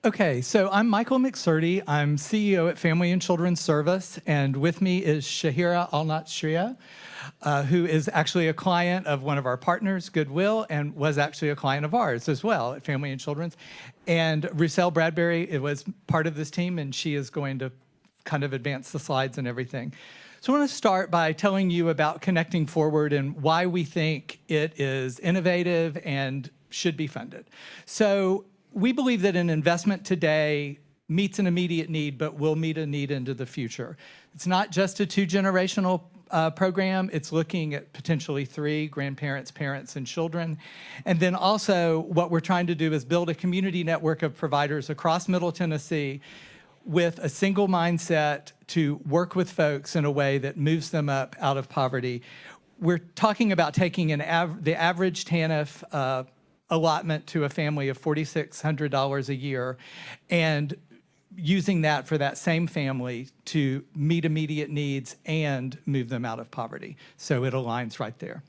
Okay, so I'm Michael McSurdy. I'm CEO at Family and Children's Service, and with me is Shahira Al-Natshria, who is actually a client of one of our partners, Goodwill, and was actually a client of ours as well at Family and Children's. And Roussel Bradbury, it was part of this team, and she is going to kind of advance the slides and everything. So I want to start by telling you about Connecting Forward and why we think it is innovative and should be funded. So we believe that an investment today meets an immediate need, but will meet a need into the future. It's not just a two-generational program. It's looking at potentially 3, grandparents, parents, and children. And then also what we're trying to do is build a community network of providers across Middle Tennessee with a single mindset to work with folks in a way that moves them up out of poverty. We're talking about taking the average TANF allotment to a family of $4,600 a year and using that for that same family to meet immediate needs and move them out of poverty. So it aligns right there.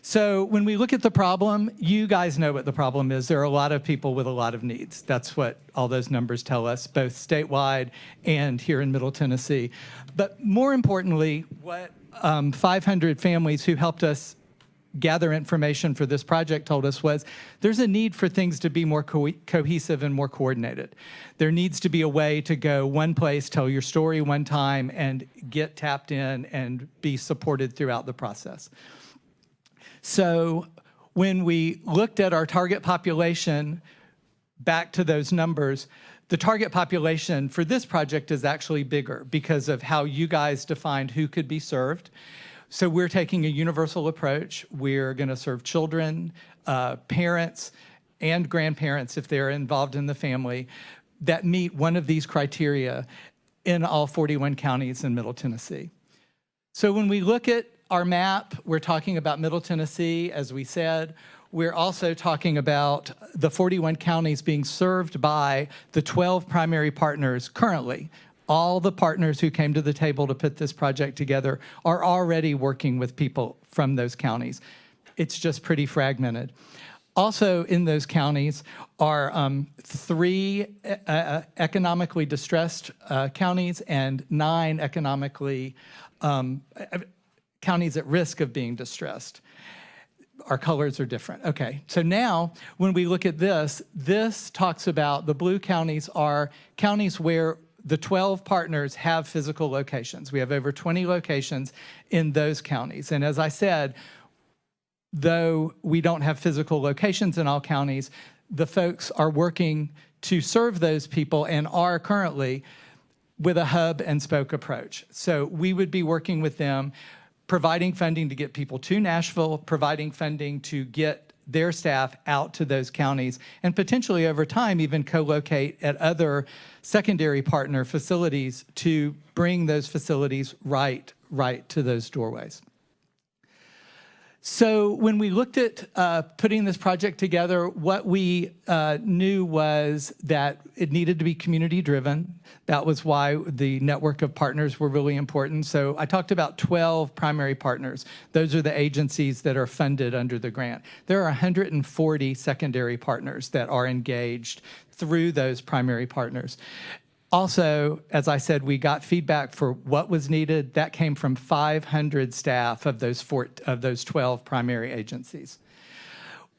So when we look at the problem, you guys know what the problem is. There are a lot of people with a lot of needs. That's what all those numbers tell us, both statewide and here in Middle Tennessee. But more importantly, what 500 families who helped us gather information for this project told us was there's a need for things to be more cohesive and more coordinated. There needs to be a way to go one place, tell your story one time, and get tapped in and be supported throughout the process. So when we looked at our target population, back to those numbers, the target population for this project is actually bigger because of how you guys defined who could be served. So we're taking a universal approach. We're going to serve children, parents, and grandparents if they're involved in the family that meet one of these criteria in all 41 counties in Middle Tennessee. So when we look at our map, we're talking about Middle Tennessee, as we said. We're also talking about the 41 counties being served by the 12 primary partners currently. All the partners who came to the table to put this project together are already working with people from those counties. It's just pretty fragmented. Also in those counties are 3 economically distressed counties and 9 economically counties at risk of being distressed. Our colors are different. Okay, so now when we look at this, this talks about the blue counties are counties where the 12 partners have physical locations. We have over 20 locations in those counties. And as I said, though we don't have physical locations in all counties, the folks are working to serve those people and are currently with a hub and spoke approach. So we would be working with them, providing funding to get people to Nashville, providing funding to get their staff out to those counties, and potentially over time even co-locate at other secondary partner facilities to bring those facilities right to those doorways. So when we looked at putting this project together, what we knew was that it needed to be community-driven. That was why the network of partners were really important. So I talked about 12 primary partners. Those are the agencies that are funded under the grant. There are 140 secondary partners that are engaged through those primary partners. Also, as I said, we got feedback for what was needed. That came from 500 staff of those 12 primary agencies.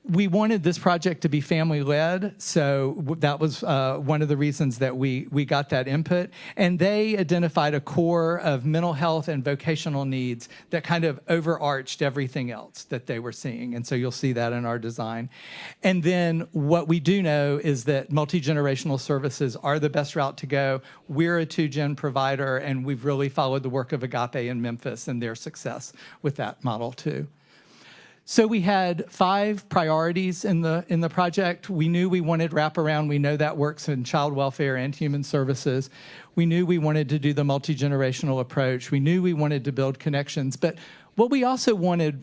We wanted this project to be family-led, so that was one of the reasons that we got that input. And they identified a core of mental health and vocational needs that kind of overarched everything else that they were seeing. And so you'll see that in our design. And then what we do know is that multi-generational services are the best route to go. We're a 2-gen provider, and we've really followed the work of Agape in Memphis and their success with that model too. So we had 5 priorities in the project. We knew we wanted wraparound. We know that works in child welfare and human services. We knew we wanted to do the multi-generational approach. We knew we wanted to build connections. But what we also wanted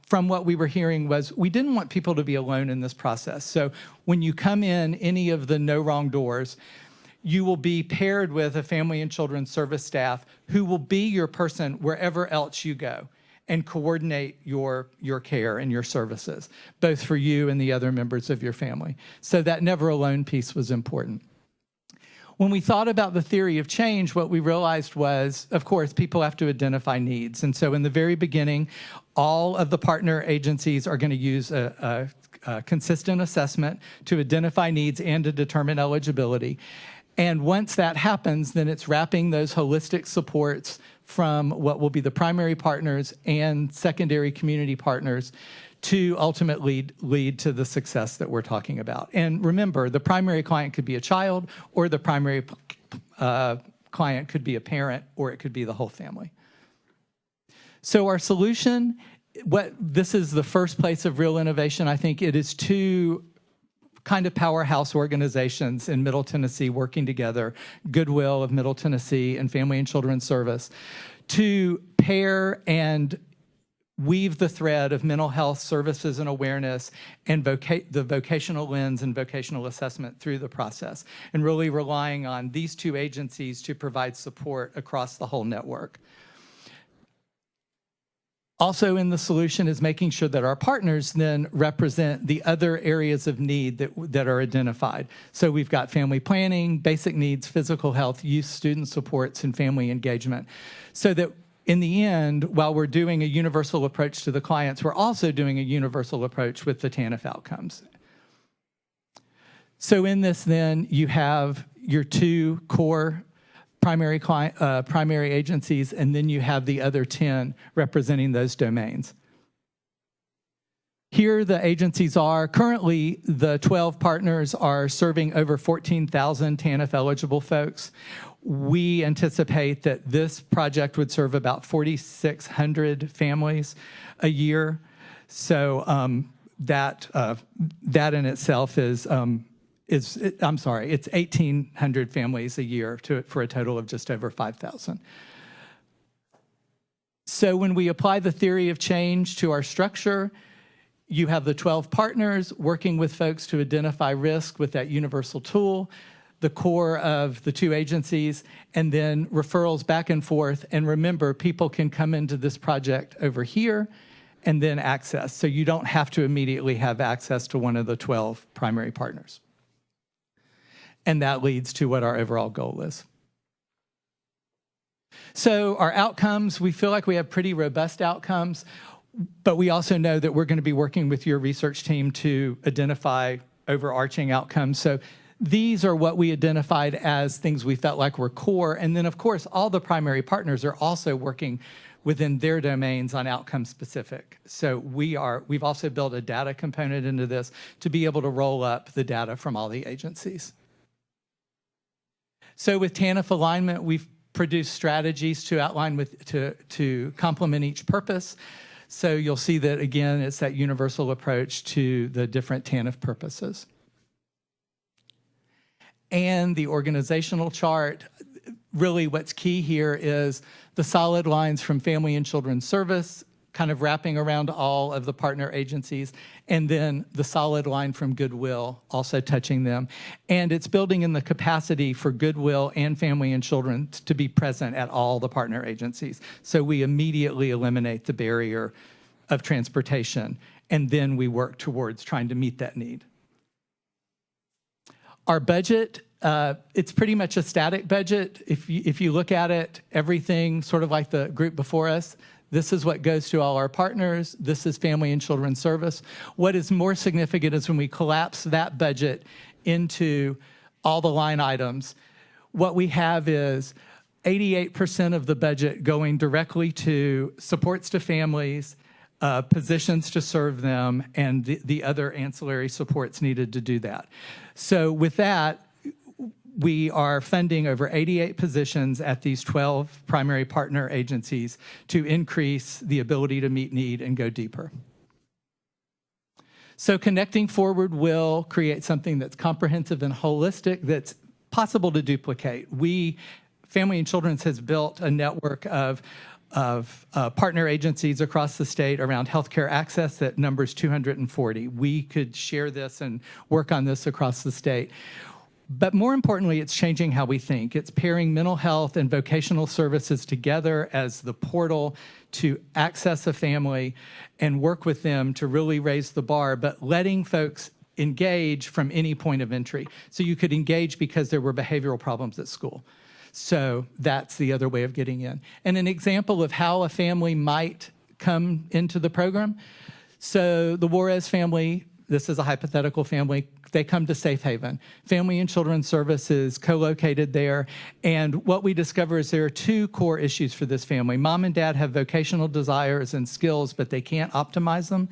from what we were hearing was we didn't want people to be alone in this process. So when you come in any of the no wrong doors, you will be paired with a family and children's service staff who will be your person wherever else you go and coordinate your care and your services, both for you and the other members of your family. So that never alone piece was important. When we thought about the theory of change, what we realized was, of course, people have to identify needs. And so in the very beginning, all of the partner agencies are going to use a consistent assessment to identify needs and to determine eligibility. And once that happens, then it's wrapping those holistic supports from what will be the primary partners and secondary community partners to ultimately lead to the success that we're talking about. And remember, the primary client could be a child, or the primary client could be a parent, or it could be the whole family. So our solution, this is the first place of real innovation. I think it is two kind of powerhouse organizations in Middle Tennessee working together, Goodwill of Middle Tennessee and Family and Children's Service, to pair and weave the thread of mental health services and awareness and the vocational lens and vocational assessment through the process, and really relying on these two agencies to provide support across the whole network. Also in the solution is making sure that our partners then represent the other areas of need that are identified. So we've got family planning, basic needs, physical health, youth student supports, and family engagement. So that in the end, while we're doing a universal approach to the clients, we're also doing a universal approach with the TANF outcomes. So in this then, you have your two core primary agencies, and then you have the other 10 representing those domains. Here the agencies are. Currently, the 12 partners are serving over 14,000 TANF eligible folks. We anticipate that this project would serve about 4,600 families a year. So that in itself is it's 1,800 families a year for a total of just over 5,000. So when we apply the theory of change to our structure, you have the 12 partners working with folks to identify risk with that universal tool, the core of the two agencies, and then referrals back and forth. And remember, people can come into this project over here and then access. So you don't have to immediately have access to one of the 12 primary partners. And that leads to what our overall goal is. So our outcomes, we feel like we have pretty robust outcomes, but we also know that we're going to be working with your research team to identify overarching outcomes. So these are what we identified as things we felt like were core. And then, of course, all the primary partners are also working within their domains on outcome specific. So we've also built a data component into this to be able to roll up the data from all the agencies. So with TANF alignment, we've produced strategies to outline to complement each purpose. So you'll see that, again, it's that universal approach to the different TANF purposes. And the organizational chart, really what's key here is the solid lines from Family and Children's Service, kind of wrapping around all of the partner agencies, and then the solid line from Goodwill also touching them. And it's building in the capacity for Goodwill and Family and Children to be present at all the partner agencies. So we immediately eliminate the barrier of transportation, and then we work towards trying to meet that need. Our budget, it's pretty much a static budget. If you look at it, everything sort of like the group before us, this is what goes to all our partners. This is Family and Children's Service. What is more significant is when we collapse that budget into all the line items, what we have is 88% of the budget going directly to supports to families, positions to serve them, and the other ancillary supports needed to do that. So with that, we are funding over 88 positions at these 12 primary partner agencies to increase the ability to meet need and go deeper. So connecting forward will create something that's comprehensive and holistic that's possible to duplicate. Family and Children's has built a network of partner agencies across the state around healthcare access that numbers 240. We could share this and work on this across the state. But more importantly, it's changing how we think. It's pairing mental health and vocational services together as the portal to access a family and work with them to really raise the bar, but letting folks engage from any point of entry. So you could engage because there were behavioral problems at school. So that's the other way of getting in. And an example of how a family might come into the program. So the Juarez family, this is a hypothetical family, they come to Safe Haven. Family and Children's Services co-located there. And what we discover is there are two core issues for this family. Mom and dad have vocational desires and skills, but they can't optimize them.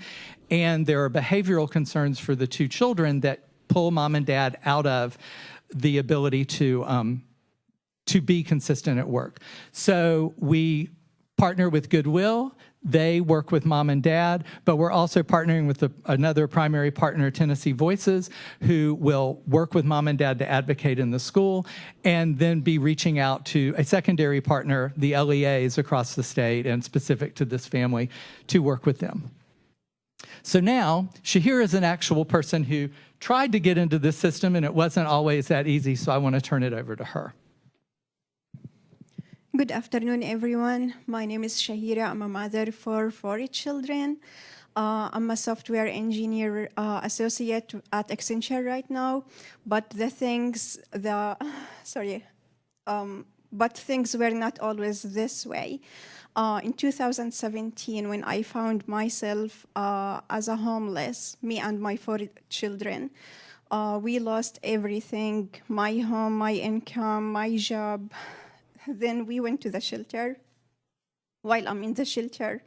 And there are behavioral concerns for the two children that pull mom and dad out of the ability to be consistent at work. So we partner with Goodwill. They work with mom and dad, but we're also partnering with another primary partner, Tennessee Voices, who will work with mom and dad to advocate in the school and then be reaching out to a secondary partner, the LEAs across the state and specific to this family, to work with them. So now, Shahira is an actual person who tried to get into this system, and it wasn't always that easy, so I want to turn it over to her. Good afternoon, everyone. My name is Shahira. I'm a mother for 4 children. I'm a software engineer associate at Accenture right now, but things were not always this way. In 2017, when I found myself as a homeless, me and my 4 children, we lost everything, my home, my income, my job. Then we went to the shelter. While I'm in the shelter,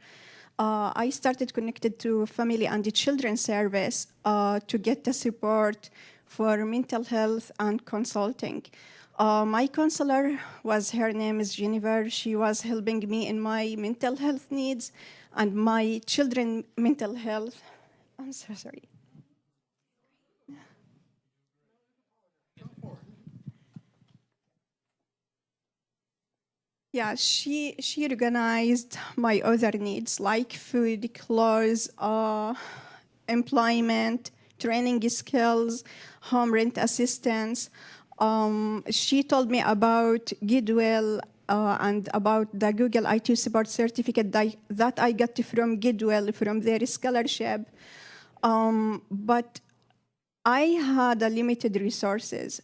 I started connected to Family and Children Service to get the support for mental health and consulting. My counselor her name is Jennifer. She was helping me in my mental health needs and my children's mental health. I'm so sorry. Yeah, she organized my other needs like food, clothes, employment, training skills, home rent assistance. She told me about Goodwill and about the Google IT support certificate that I got from Goodwill from their scholarship. But I had a limited resources.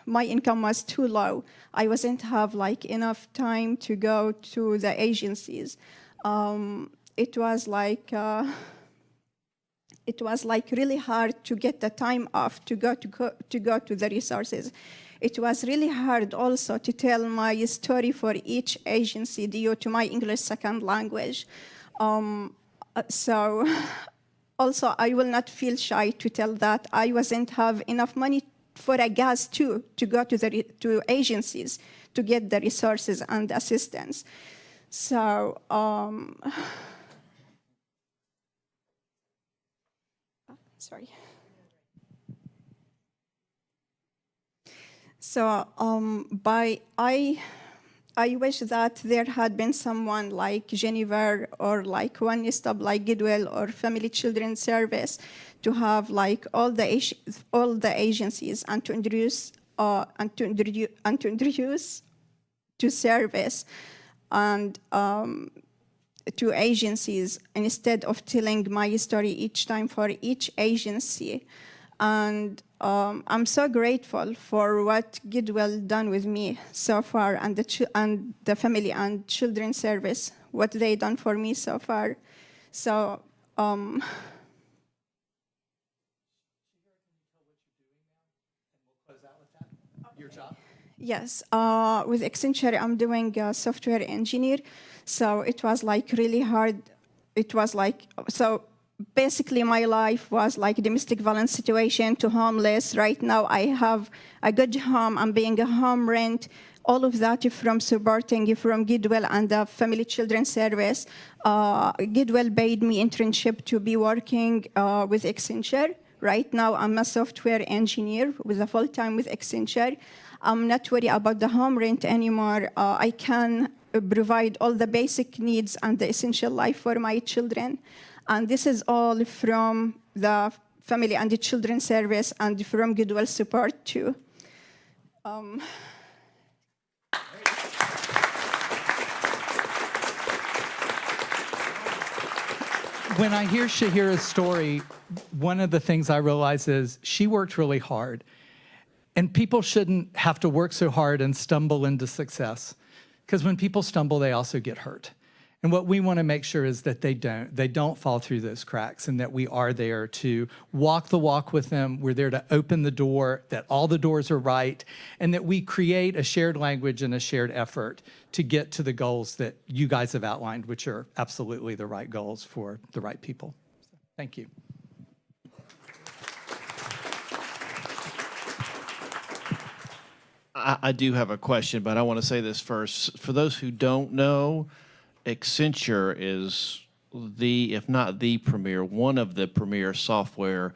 My income was too low. I wasn't have enough time to go to the agencies. It was really hard to get the time off to go to the resources. It was really hard also to tell my story for each agency due to my English second language. So also I will not feel shy to tell that I wasn't have enough money for a gas too, to go to agencies to get the resources and assistance. So, sorry. So, I wish that there had been someone like Jennifer or like One Stop, like Goodwill or Family Children Service to have all the agencies and to introduce to service and to agencies instead of telling my story each time for each agency. And I'm so grateful for what Goodwill done with me so far and the Family and Children Service, what they done for me so far. So, Your job? Yes, with Accenture, I'm doing a software engineer. So it was really hard. It was so basically my life was like domestic violence situation to homeless. Right now I have a good home. I'm paying a home rent. All of that from supporting from Goodwill and the Family Children Service. Goodwill paid me internship to be working with Accenture. Right now I'm a software engineer with a full-time with Accenture. I'm not worried about the home rent anymore. I can provide all the basic needs and the essential life for my children. And this is all from the Family and the Children Service and from Goodwill support too. When I hear Shahira's story, one of the things I realize is she worked really hard. And people shouldn't have to work so hard and stumble into success. Because when people stumble, they also get hurt. And what we want to make sure is that they don't fall through those cracks, and that we are there to walk the walk with them. We're there to open the door, that all the doors are right, and that we create a shared language and a shared effort to get to the goals that you guys have outlined, which are absolutely the right goals for the right people. So, thank you. I do have a question, but I want to say this first. For those who don't know, Accenture is the, if not the premier, one of the premier software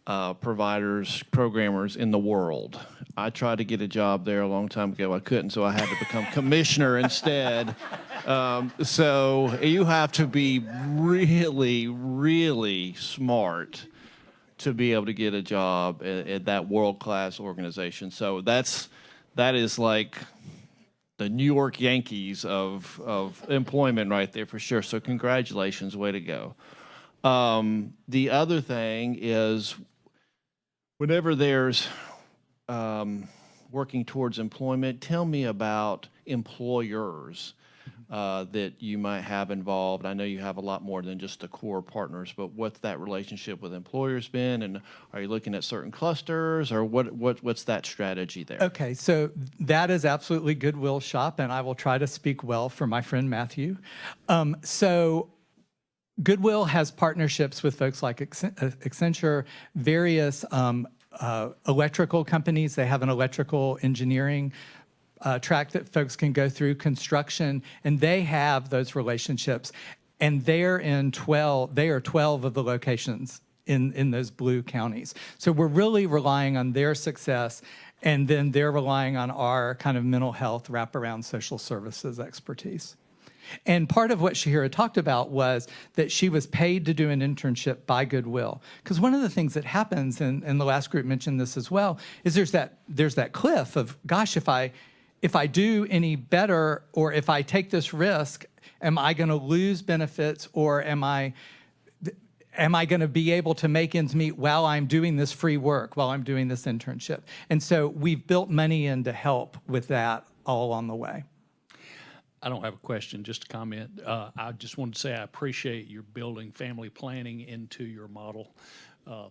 providers, programmers in the world. I tried to get a job there a long time ago. I couldn't, so I had to become commissioner instead. So you have to be really, really smart to be able to get a job at that world-class organization. So that is like the New York Yankees of employment right there for sure. So congratulations, way to go. The other thing is, whenever there's working towards employment, tell me about employers that you might have involved. I know you have a lot more than just the core partners, but what's that relationship with employers been? And are you looking at certain clusters, or what's that strategy there? Okay, so that is absolutely Goodwill Shop, and I will try to speak well for my friend Matthew. So Goodwill has partnerships with folks like Accenture, various electrical companies. They have an electrical engineering track that folks can go through, construction, and they have those relationships. And they are 12 of the locations in those blue counties. So we're really relying on their success, and then they're relying on our kind of mental health wraparound social services expertise. And part of what Shahira talked about was that she was paid to do an internship by Goodwill. Because one of the things that happens, and the last group mentioned this as well, is there's that cliff of, gosh, if I do any better, or if I take this risk, am I going to lose benefits, or am I going to be able to make ends meet while I'm doing this free work, while I'm doing this internship? And so we've built money in to help with that all along the way. I don't have a question, just a comment. I just wanted to say I appreciate your building family planning into your model. I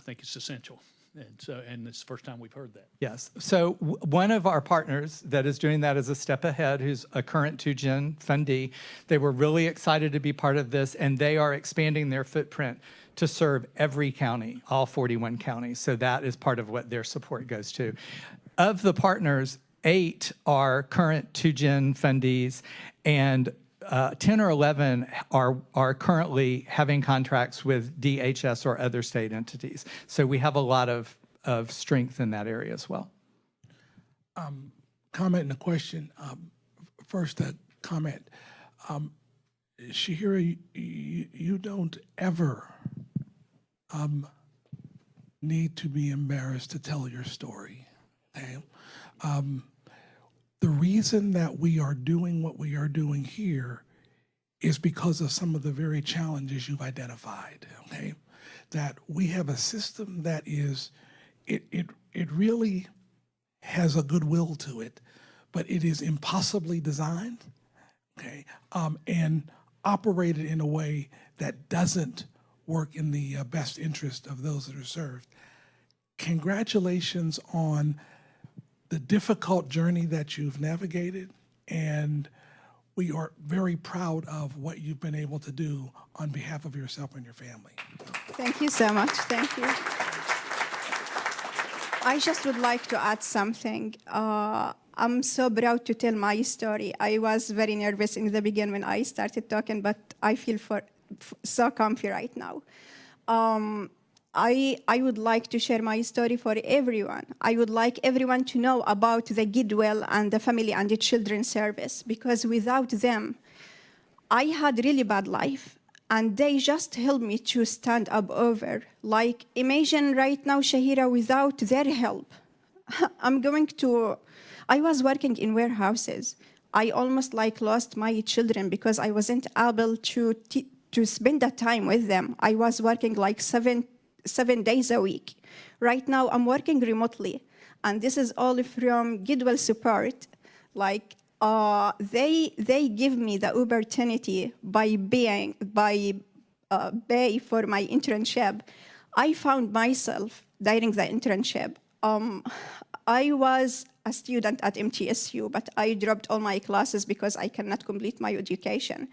think it's essential. And it's the first time we've heard that. Yes. So one of our partners that is doing that is a Step Ahead, who's a current 2Gen fundee. They were really excited to be part of this, and they are expanding their footprint to serve every county, all 41 counties. So that is part of what their support goes to. Of the partners, 8 are current 2Gen fundees, and 10 or 11 are currently having contracts with DHS or other state entities. So we have a lot of strength in that area as well. Comment and a question. First, a comment. Shahira, you don't ever need to be embarrassed to tell your story. Okay? The reason that we are doing what we are doing here is because of some of the very challenges you've identified, okay? That we have a system that is, it really has a goodwill to it, but it is impossibly designed, okay? And operated in a way that doesn't work in the best interest of those that are served. Congratulations on the difficult journey that you've navigated, and we are very proud of what you've been able to do on behalf of yourself and your family. Thank you so much. Thank you. I just would like to add something. I'm so proud to tell my story. I was very nervous in the beginning when I started talking, but I feel so comfy right now. I would like to share my story for everyone. I would like everyone to know about the Goodwill and the Family and the Children Service, because without them, I had really bad life, and they just helped me to stand up over. Like, imagine right now, Shahira, without their help, I was working in warehouses. I almost lost my children because I wasn't able to to spend that time with them. I was working like seven days a week. Right now, I'm working remotely, and this is all from Goodwill support. Like they give me the opportunity by pay for my internship. I found myself during the internship. I was a student at MTSU, but I dropped all my classes because I cannot complete my education.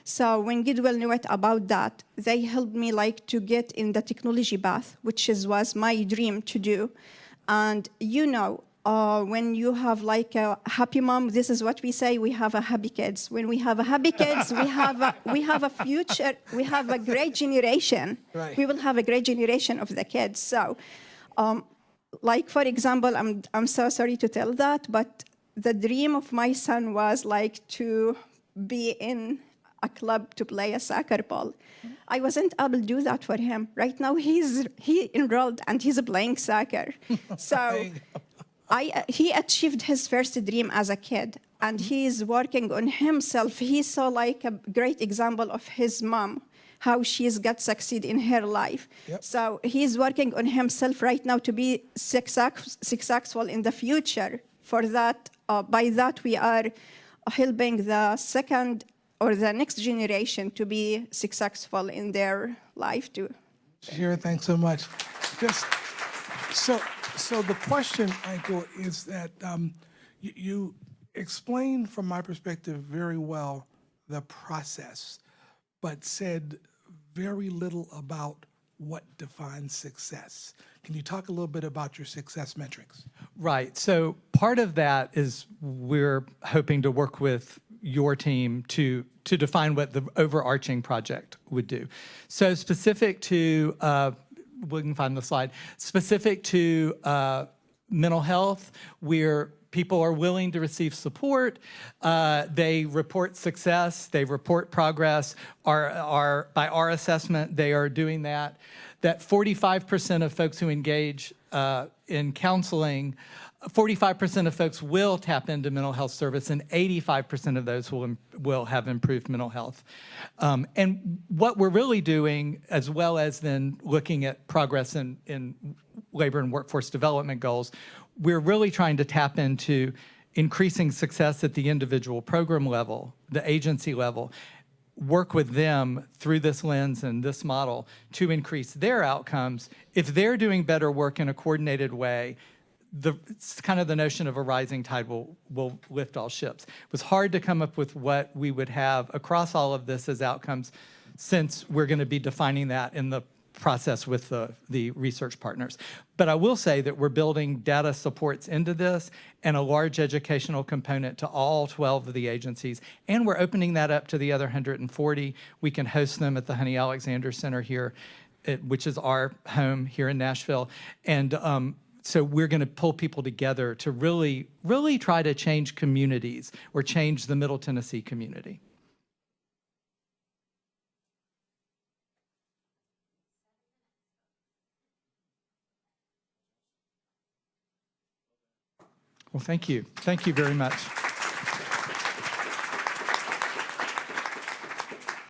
So when Goodwill knew it about that, they helped me like to get in the technology path, which was my dream to do. And you know, when you have like a happy mom, this is what we say: we have a happy kids. When we have a happy kids, we have a future. We have a great generation. Right. We will have a great generation of the kids. So, like for example, I'm so sorry to tell that, but the dream of my son was like to be in a club to play a soccer ball. I wasn't able to do that for him. Right now, he enrolled and he's playing soccer. So he achieved his first dream as a kid, and he's working on himself. He saw like a great example of his mom, how she's got succeed in her life. Yep. So he's working on himself right now to be successful in the future. For that, by that, we are helping the second or the next generation to be successful in their life too. Shahira, thanks so much. Just so the question, Michael, is that you explained from my perspective very well the process, but said very little about what defines success. Can you talk a little bit about your success metrics? Right. So part of that is we're hoping to work with your team to define what the overarching project would do. So specific to, we can find the slide, specific to mental health, where people are willing to receive support, they report success, they report progress, by our assessment, they are doing that. That 45% of folks who engage in counseling, 45% of folks will tap into mental health service, and 85% of those will have improved mental health. And what we're really doing, as well as then looking at progress in labor and workforce development goals, we're really trying to tap into increasing success at the individual program level, the agency level, work with them through this lens and this model to increase their outcomes. If they're doing better work in a coordinated way, it's kind of the notion of a rising tide will lift all ships. It was hard to come up with what we would have across all of this as outcomes, since we're going to be defining that in the process with the research partners. But I will say that we're building data supports into this and a large educational component to all 12 of the agencies, and we're opening that up to the other 140. We can host them at the Honey Alexander Center here, which is our home here in Nashville. And so we're going to pull people together to really, really try to change communities or change the Middle Tennessee community. Well, thank you. Thank you very much.